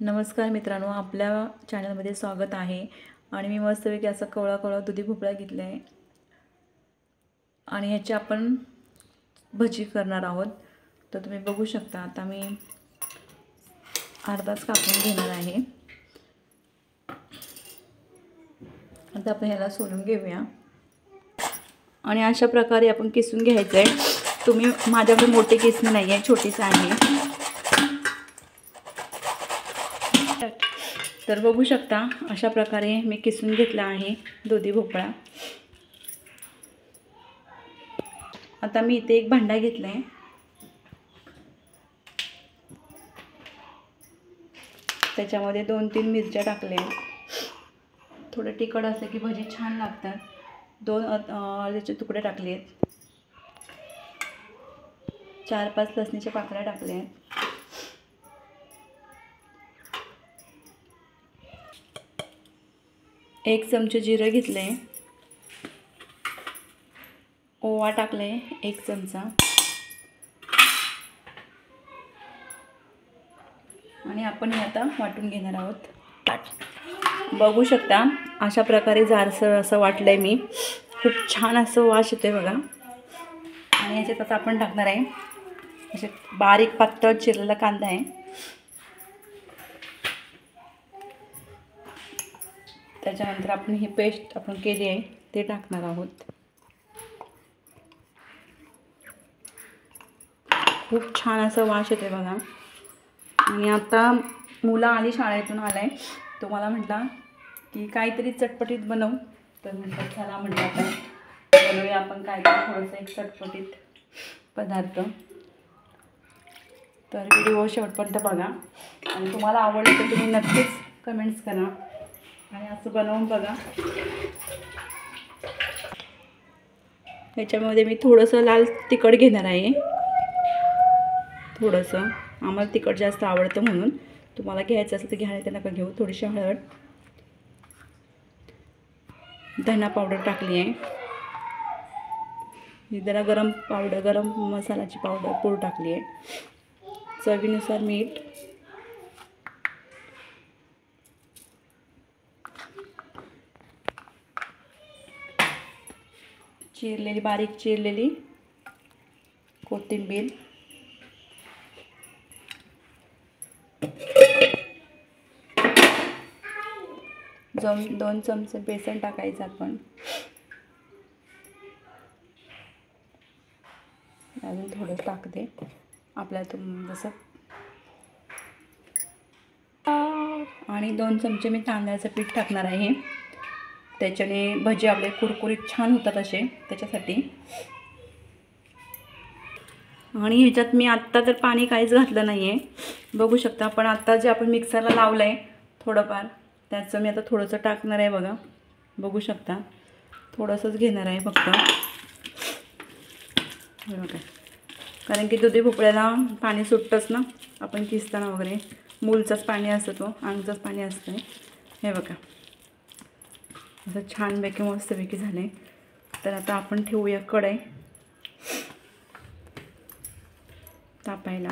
नमस्कार मित्रांनो, आपल्या चॅनलमध्ये स्वागत आहे। आणि मी मस्तपैकी असा कवळा कवळा दुधी भोपळा घेतला आहे आणि ह्याची आपण भजी करणार आहोत। तर तुम्ही बघू शकता, आता मी अर्धाच कापून घेणार आहे। आता आपण ह्याला सोलून घेऊया आणि अशा प्रकारे आपण किसून घ्यायचं आहे। तुम्ही माझ्याकडे मोठे किसणी नाही आहे, छोटीच आहे। तर बघू शकता, अशा प्रकारे मी किसून घेतला आहे दुधी भोपळा। आता मी इथे एक भांडा घेतला आहे, त्याच्यामध्ये 2-3 मिरच्या टाकल्या। थोडं तिखट असलं की भजी छान लागतात। 2 आल्याचे तुकडे टाकले आहेत, 4-5 लसणीच्या पाकळ्या टाकल्या आहेत, एक चमचे जिरं घेतले, ओवा टाकले 1 चमचा आणि आपण हे आता वाटून घेणार आहोत। बघू शकता, अशा प्रकारे जाडसर असं वाटलंय मी। खूप छान असं वास येते बघा। आणि याच्यात आता आपण टाकणार आहे असे बारीक पातळ चिरलेला कांदा आहे, त्याच्यानंतर आपण ही पेस्ट आपण केली आहे ते टाकणार आहोत। खूप छान असं वास येते बघा। आणि आता मुला आली शाळेतून आलाय, तो मला म्हटला की काहीतरी चटपटीत बनव। तर म्हटलं चला, म्हटलं आता बनवूया आपण काहीतरी थोडंसं एक चटपटीत पदार्थ। तर व्हिडिओ शेवटपर्यंत बघा आणि तुम्हाला आवडलं तर तुम्ही नक्कीच कमेंट्स करा आणि असं बनवून बघा। ह्याच्यामध्ये मी थोडंसं लाल तिखट घेणार आहे, थोडंसं आम्हाला तिखट जास्त आवडतं म्हणून। तुम्हाला घ्यायचं असेल तर घ्या, नाही नका घेऊ। थोडीशी हळद, धना पावडर टाकली आहे, जरा गरम मसाल्याची पूड टाकली आहे, चवीनुसार मीठ, बारीक चिरलेली कोथिंबीर, दोन चमचे बेसन टाकायचं आपण, अजून थोडं टाकते आपल्याला जसं, आणि 2 चमचे मी तांदळाचं पीठ टाकणार आहे। त्याच्याने भजी आपले कुरकुरीत छान होतात असे, त्याच्यासाठी। आणि ह्याच्यात मी आत्ता तर पाणी काहीच घातलं नाही आहे, बघू शकता। पण आत्ता जे आपण मिक्सरला लावलं आहे थोडंफार, त्याचं मी आता थोडंसं टाकणार आहे बघा। बघू शकता, थोडंसंच घेणार आहे फक्त, बघा। कारण की दुधी भोपळ्याला पाणी सुटतंच ना, आपण किसताना वगैरे मूलचंच पाणी असतं, तो अंगचंच पाणी असतं। हे बघा, असं छानपैकी मस्तपैकी झाले। तर आता आपण ठेवूया कढई तापायला।